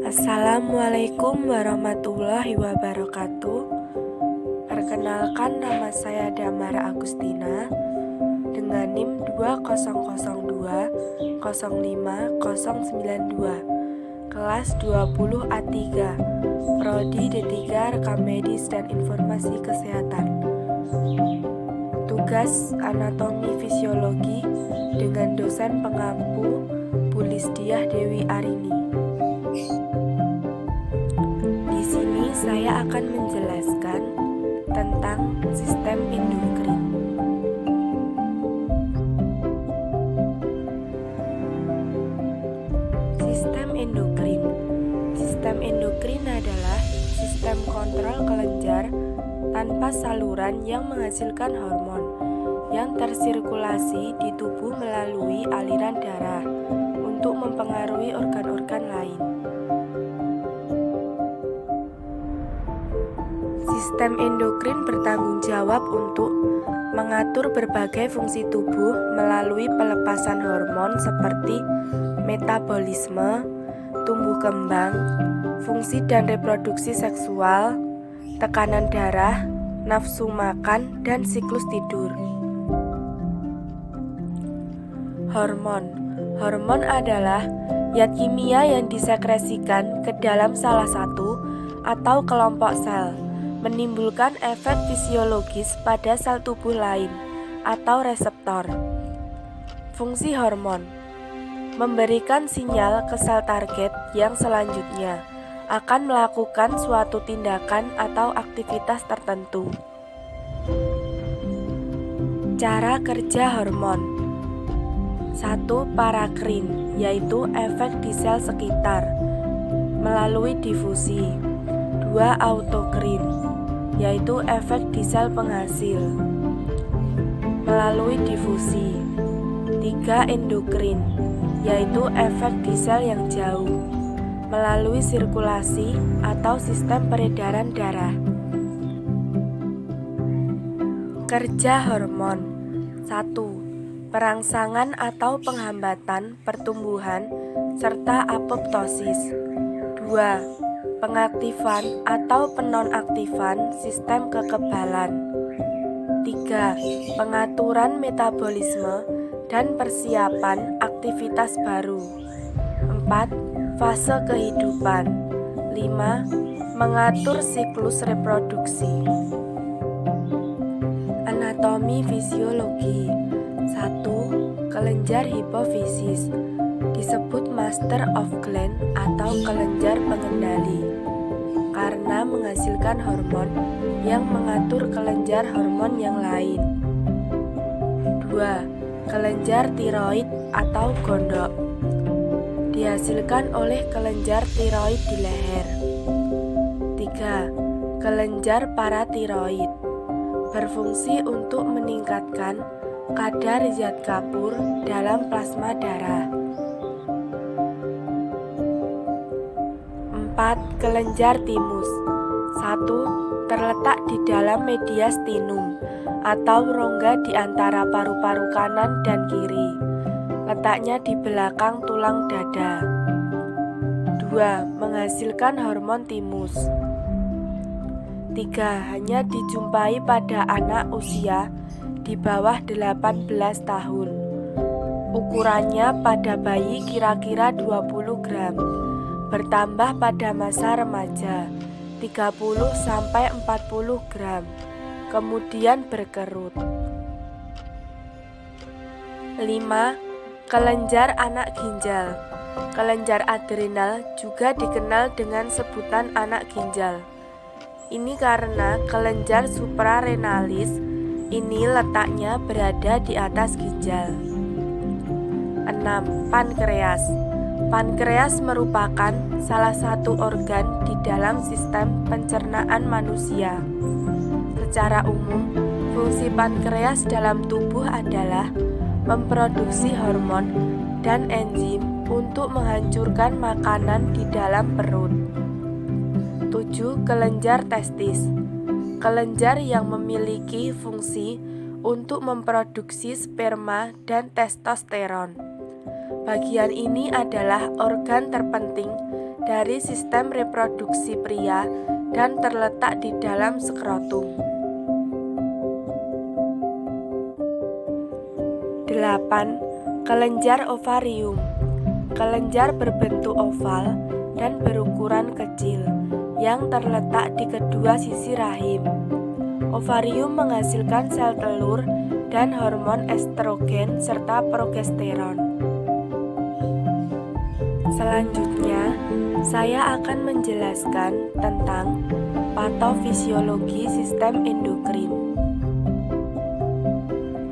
Assalamualaikum warahmatullahi wabarakatuh. Perkenalkan, nama saya Damara Agustina dengan NIM 200205092, kelas 20 A3, Prodi D3 Rekam Medis dan Informasi Kesehatan. Tugas anatomi fisiologi dengan dosen pengampu Bu Lisdiah Dewi Arini. Di sini saya akan menjelaskan tentang sistem endokrin. Sistem endokrin. Sistem endokrin adalah sistem kontrol kelenjar tanpa saluran yang menghasilkan hormon yang tersirkulasi di tubuh melalui aliran darah untuk mempengaruhi organ-organ lain. Sistem endokrin bertanggung jawab untuk mengatur berbagai fungsi tubuh melalui pelepasan hormon seperti metabolisme, tumbuh kembang, fungsi dan reproduksi seksual, tekanan darah, nafsu makan, dan siklus tidur. Hormon adalah zat kimia yang disekresikan ke dalam salah satu atau kelompok sel, menimbulkan efek fisiologis pada sel tubuh lain atau reseptor. Fungsi hormon memberikan sinyal ke sel target yang selanjutnya akan melakukan suatu tindakan atau aktivitas tertentu. Cara kerja hormon: 1. Parakrin, yaitu efek di sel sekitar melalui difusi. 2. Autokrin, yaitu efek di sel penghasil melalui difusi. 3. Endokrin, yaitu efek di sel yang jauh melalui sirkulasi atau sistem peredaran darah. Kerja hormon: 1. Perangsangan atau penghambatan pertumbuhan serta apoptosis. 2. Pengaktifan atau penonaktifan sistem kekebalan. 3. Pengaturan metabolisme dan persiapan aktivitas baru. 4. Fase kehidupan. 5. Mengatur siklus reproduksi. Anatomi fisiologi. 1. Kelenjar hipofisis, disebut master of gland atau kelenjar pengendali, karena menghasilkan hormon yang mengatur kelenjar hormon yang lain. 2. Kelenjar tiroid atau gondok, dihasilkan oleh kelenjar tiroid di leher. 3. Kelenjar paratiroid, berfungsi untuk meningkatkan kadar zat kapur dalam plasma darah. 4. Kelenjar timus. 1. Terletak di dalam mediastinum atau rongga di antara paru-paru kanan dan kiri. Letaknya di belakang tulang dada. 2. Menghasilkan hormon timus. 3. Hanya dijumpai pada anak usia di bawah 18 tahun. Ukurannya pada bayi kira-kira 20 gram, bertambah pada masa remaja 30-40 gram, kemudian berkerut. 5. Kelenjar anak ginjal. Kelenjar adrenal juga dikenal dengan sebutan anak ginjal. Ini karena kelenjar suprarenalis ini letaknya berada di atas ginjal. 6. Pankreas. Pankreas merupakan salah satu organ di dalam sistem pencernaan manusia. Secara umum, fungsi pankreas dalam tubuh adalah memproduksi hormon dan enzim untuk menghancurkan makanan di dalam perut. 7. Kelenjar testis. Kelenjar yang memiliki fungsi untuk memproduksi sperma dan testosteron. Bagian ini adalah organ terpenting dari sistem reproduksi pria dan terletak di dalam skrotum. 8. Kelenjar ovarium. Kelenjar berbentuk oval dan berukuran kecil yang terletak di kedua sisi rahim. Ovarium menghasilkan sel telur dan hormon estrogen serta progesteron. Selanjutnya, saya akan menjelaskan tentang patofisiologi sistem endokrin.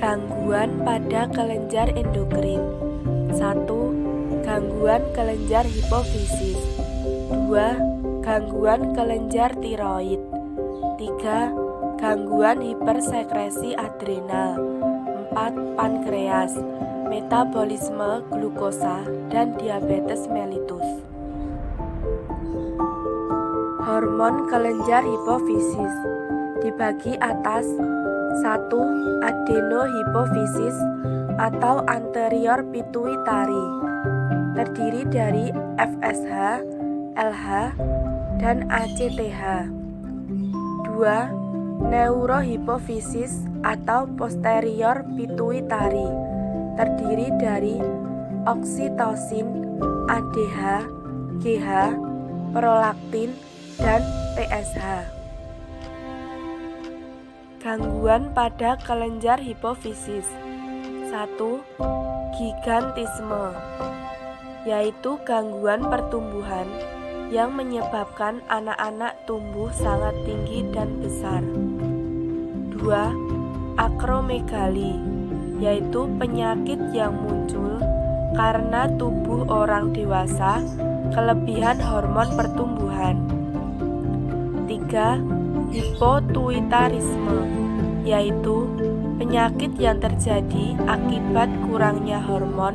Gangguan pada kelenjar endokrin. 1. Gangguan kelenjar hipofisis. 2. Gangguan kelenjar tiroid. 3. Gangguan hipersekresi adrenal. 4. Pankreas, metabolisme glukosa, dan diabetes mellitus. Hormon kelenjar hipofisis dibagi atas 1. Adenohipofisis atau anterior pituitary, terdiri dari FSH, LH, dan ACTH. 2. Neurohipofisis atau posterior pituitary, terdiri dari oksitosin, ADH, GH, prolaktin, dan TSH. Gangguan pada kelenjar hipofisis. 1. Gigantisme, yaitu gangguan pertumbuhan yang menyebabkan anak-anak tumbuh sangat tinggi dan besar. 2. Akromegali, yaitu penyakit yang muncul karena tubuh orang dewasa kelebihan hormon pertumbuhan. 3. Hipotuitarisme, yaitu penyakit yang terjadi akibat kurangnya hormon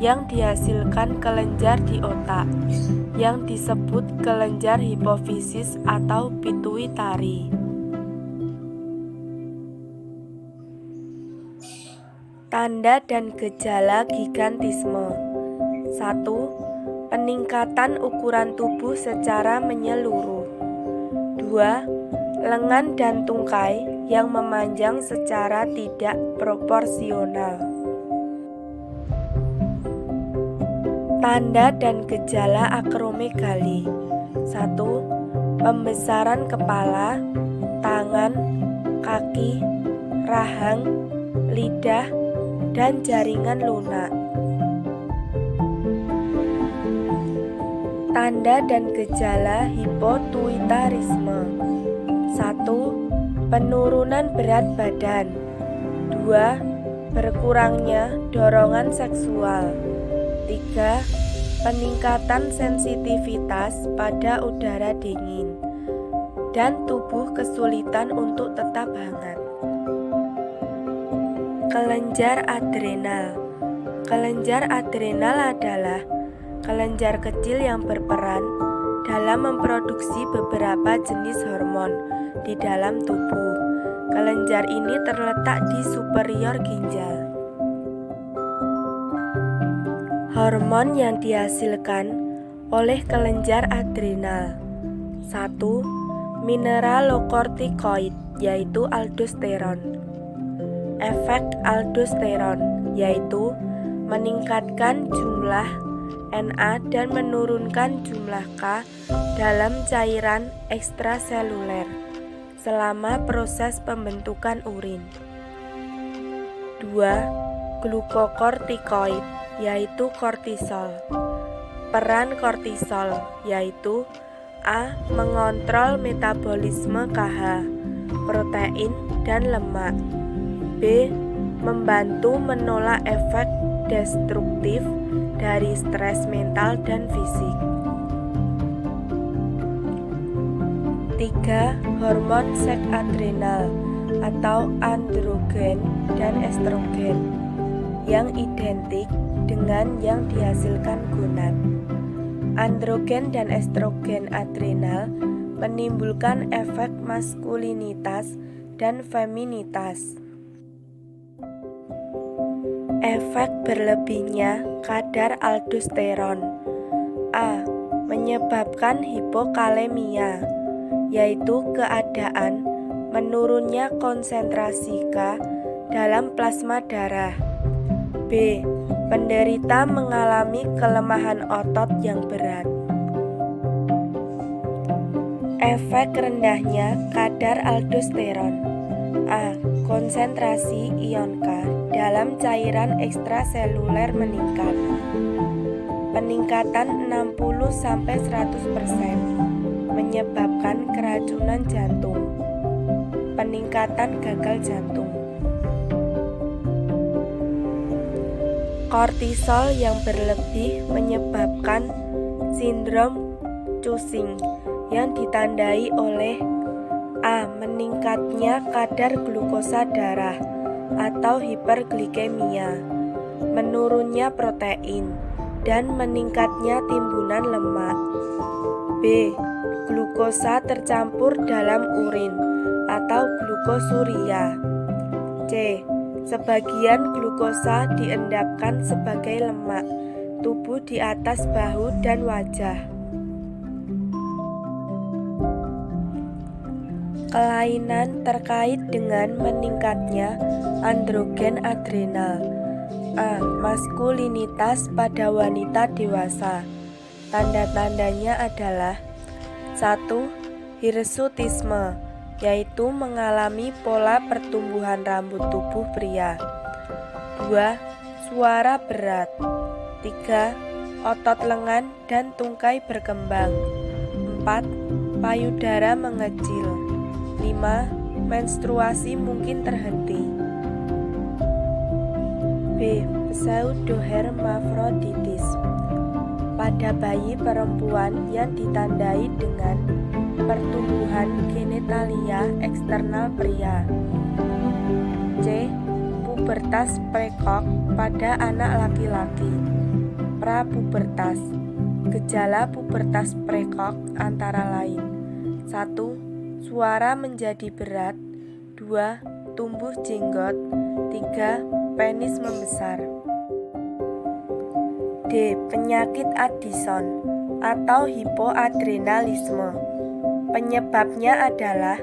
yang dihasilkan kelenjar di otak, yang disebut kelenjar hipofisis atau pituitari. Tanda dan gejala gigantisme. 1. Peningkatan ukuran tubuh secara menyeluruh. 2. Lengan dan tungkai yang memanjang secara tidak proporsional. Tanda dan gejala akromegali. 1. Pembesaran kepala, tangan, kaki, rahang, lidah, dan jaringan lunak. Tanda dan gejala hipotuitarisme. 1. Penurunan berat badan. 2. Berkurangnya dorongan seksual. 3. Peningkatan sensitivitas pada udara dingin dan tubuh kesulitan untuk tetap hangat. Kelenjar adrenal. Kelenjar adrenal adalah kelenjar kecil yang berperan dalam memproduksi beberapa jenis hormon di dalam tubuh. Kelenjar ini terletak di superior ginjal. Hormon yang dihasilkan oleh kelenjar adrenal. 1. Mineralokortikoid, yaitu aldosteron. Efek aldosteron yaitu meningkatkan jumlah Na dan menurunkan jumlah K dalam cairan ekstraseluler selama proses pembentukan urin. 2. Glukokortikoid, yaitu kortisol. Peran kortisol yaitu A. Mengontrol metabolisme KH, protein, dan lemak. B. Membantu menolak efek destruktif dari stres mental dan fisik. 3. Hormon seks adrenal atau androgen dan estrogen yang identik dengan yang dihasilkan gonad. Androgen dan estrogen adrenal menimbulkan efek maskulinitas dan feminitas. Efek berlebihnya kadar aldosteron. A. Menyebabkan hipokalemia, yaitu keadaan menurunnya konsentrasi K dalam plasma darah. B. Penderita mengalami kelemahan otot yang berat. Efek rendahnya kadar aldosteron. A. Konsentrasi ion K dalam cairan ekstraseluler meningkat. Peningkatan 60-100% menyebabkan keracunan jantung. Peningkatan gagal jantung. Kortisol yang berlebih menyebabkan sindrom Cushing yang ditandai oleh A. Meningkatnya kadar glukosa darah atau hiperglikemia, menurunnya protein, dan meningkatnya timbunan lemak. B. Glukosa tercampur dalam urin atau glukosuria. C. Sebagian glukosa diendapkan sebagai lemak tubuh di atas bahu dan wajah. Kelainan terkait dengan meningkatnya androgen adrenal. A. Maskulinitas pada wanita dewasa. Tanda-tandanya adalah 1. Hirsutisme, yaitu mengalami pola pertumbuhan rambut tubuh pria. 2. Suara berat. 3. Otot lengan dan tungkai berkembang. 4. Payudara mengecil. 5. Menstruasi mungkin terhenti. B. Pseudohermafroditis pada bayi perempuan yang ditandai dengan pertumbuhan genitalia eksternal pria. C. Pubertas prekok pada anak laki-laki. Prapubertas. Gejala pubertas prekok antara lain: 1. Suara menjadi berat. 2. Tumbuh jenggot. 3. Penis membesar. D. Penyakit Addison atau hipoadrenalisme. Penyebabnya adalah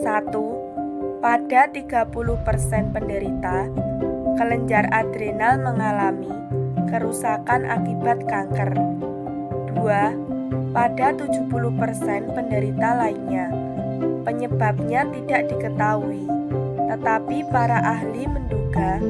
1. Pada 30% penderita, kelenjar adrenal mengalami kerusakan akibat kanker. 2. Pada 70% penderita lainnya, penyebabnya tidak diketahui, tetapi para ahli menduga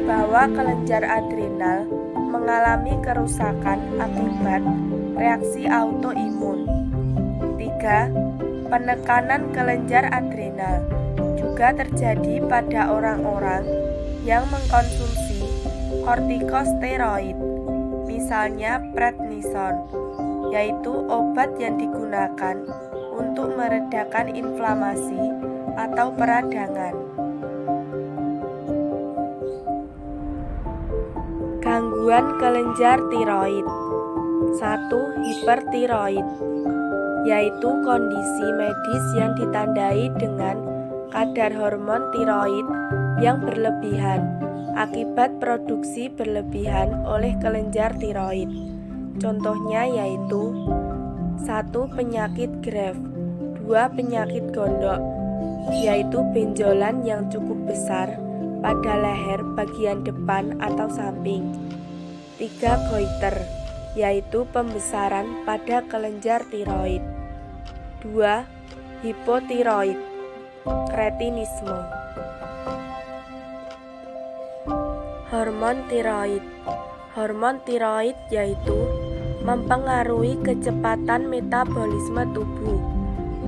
bahwa kelenjar adrenal mengalami kerusakan akibat reaksi autoimun. 3. Penekanan kelenjar adrenal juga terjadi pada orang-orang yang mengkonsumsi kortikosteroid, misalnya prednison, yaitu obat yang digunakan untuk meredakan inflamasi atau peradangan. Gangguan kelenjar tiroid. 1. Hipertiroid, yaitu kondisi medis yang ditandai dengan kadar hormon tiroid yang berlebihan akibat produksi berlebihan oleh kelenjar tiroid. Contohnya yaitu 1. Penyakit Graves. 2. Penyakit gondok, yaitu benjolan yang cukup besar pada leher bagian depan atau samping. 3. Goiter, yaitu pembesaran pada kelenjar tiroid. 2. Hipotiroid, kretinisme. Hormon tiroid. Hormon tiroid yaitu mempengaruhi kecepatan metabolisme tubuh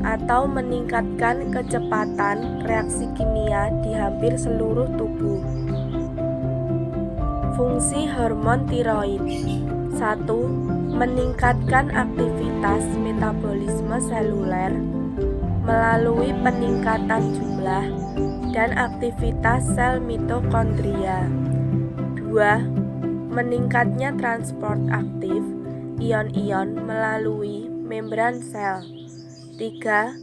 atau meningkatkan kecepatan reaksi kimia di hampir seluruh tubuh. Fungsi hormon tiroid. 1. Meningkatkan aktivitas metabolisme seluler melalui peningkatan jumlah dan aktivitas sel mitokondria. 2. Meningkatnya transport aktif ion-ion melalui membran sel. 3.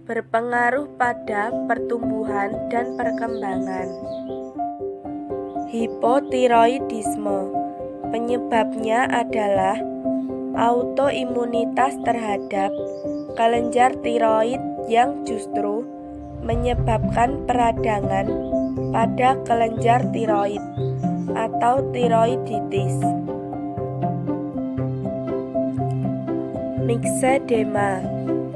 Berpengaruh pada pertumbuhan dan perkembangan. Hipotiroidisme. Penyebabnya adalah autoimunitas terhadap kelenjar tiroid yang justru menyebabkan peradangan pada kelenjar tiroid atau tiroiditis. Myxedema.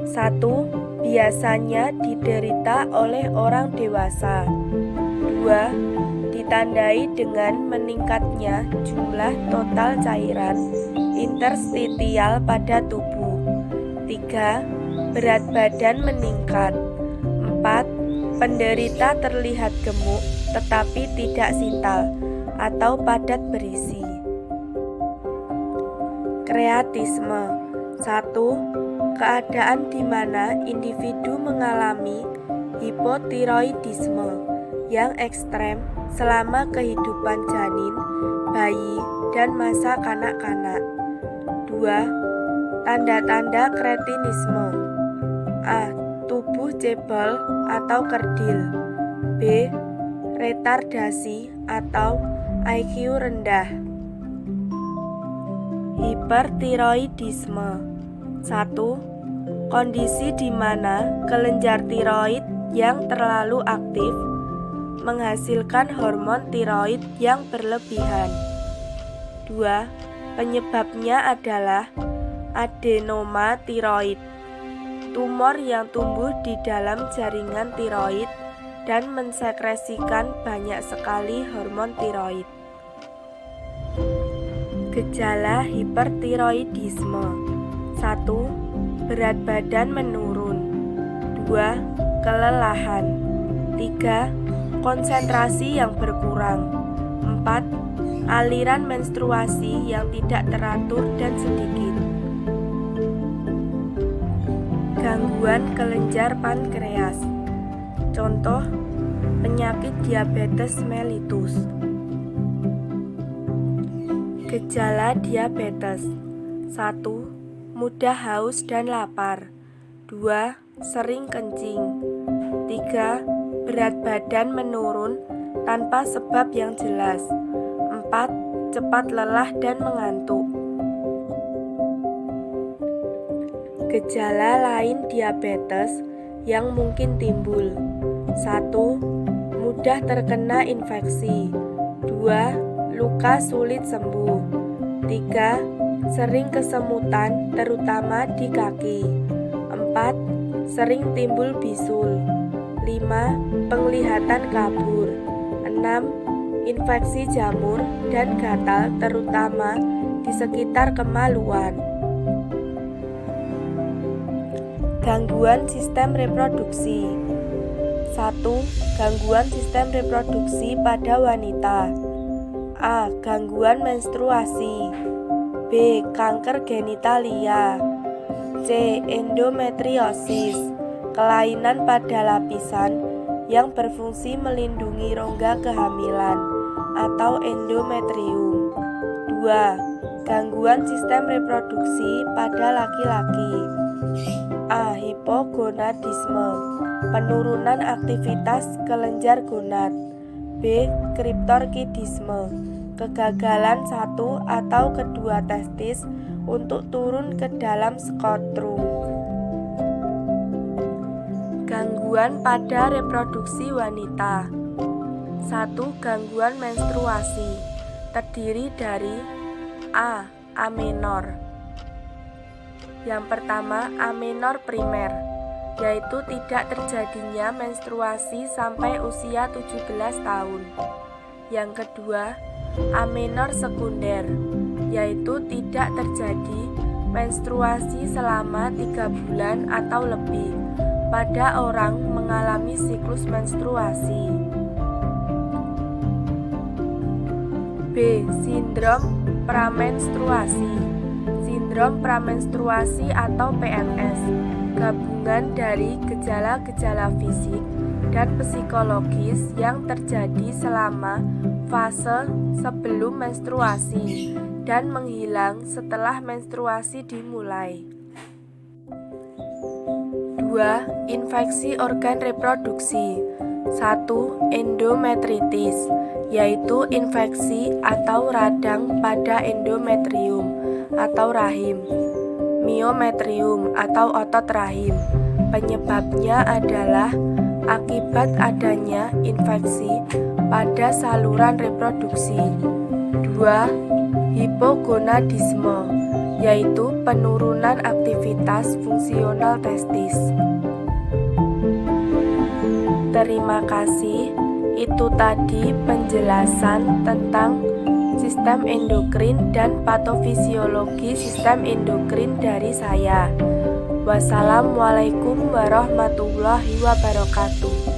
1. Biasanya diderita oleh orang dewasa. 2. Ditandai dengan meningkatnya jumlah total cairan interstitial pada tubuh. 3. Berat badan meningkat. 4. Penderita terlihat gemuk tetapi tidak sintal atau padat berisi. Kreatisme. 1. Keadaan di mana individu mengalami hipotiroidisme yang ekstrem selama kehidupan janin, bayi, dan masa kanak-kanak. 2. Tanda-tanda kretinisme. A. Tubuh cebol atau kerdil. B. Retardasi atau IQ rendah. Hipertiroidisme. 1. Kondisi di mana kelenjar tiroid yang terlalu aktif menghasilkan hormon tiroid yang berlebihan. 2. Penyebabnya adalah adenoma tiroid, tumor yang tumbuh di dalam jaringan tiroid dan mensekresikan banyak sekali hormon tiroid. Gejala hipertiroidisme. 1. Berat badan menurun. 2. Kelelahan. 3. Konsentrasi yang berkurang. 4. Aliran menstruasi yang tidak teratur dan sedikit. Gangguan kelenjar pankreas. Contoh, penyakit diabetes mellitus. Gejala diabetes. 1. Mudah haus dan lapar. 2. Sering kencing. 3. Berat badan menurun tanpa sebab yang jelas. 4. Cepat lelah dan mengantuk. Gejala lain diabetes yang mungkin timbul. 1. Mudah terkena infeksi. 2. Luka sulit sembuh. 3. Sering kesemutan terutama di kaki. 4. Sering timbul bisul. 5. Penglihatan kabur. 6. Infeksi jamur dan gatal terutama di sekitar kemaluan. Gangguan sistem reproduksi. 1. Gangguan sistem reproduksi pada wanita. A. Gangguan menstruasi. B. Kanker genitalia. C. Endometriosis, kelainan pada lapisan yang berfungsi melindungi rongga kehamilan atau endometrium. 2. Gangguan sistem reproduksi pada laki-laki. A. Hipogonadisme, penurunan aktivitas kelenjar gonad. B. Kriptorkidisme, kegagalan satu atau kedua testis untuk turun ke dalam skotrum. Gangguan pada reproduksi wanita. 1. Gangguan menstruasi terdiri dari A. Amenor. Yang pertama, amenor primer, yaitu tidak terjadinya menstruasi sampai usia 17 tahun. Yang kedua, amenor sekunder, yaitu tidak terjadi menstruasi selama 3 bulan atau lebih pada orang mengalami siklus menstruasi. B. Sindrom pramenstruasi. Sindrom pramenstruasi atau PMS, gabungan dari gejala-gejala fisik dan psikologis yang terjadi selama fase sebelum menstruasi dan menghilang setelah menstruasi dimulai. 2. Infeksi organ reproduksi. 1. Endometritis, yaitu infeksi atau radang pada endometrium atau rahim. Miometrium atau otot rahim. Penyebabnya adalah akibat adanya infeksi pada saluran reproduksi. 2. Hipogonadisme, yaitu penurunan aktivitas fungsional testis. Terima kasih. Itu tadi penjelasan tentang sistem endokrin dan patofisiologi sistem endokrin dari saya. Wassalamualaikum warahmatullahi wabarakatuh.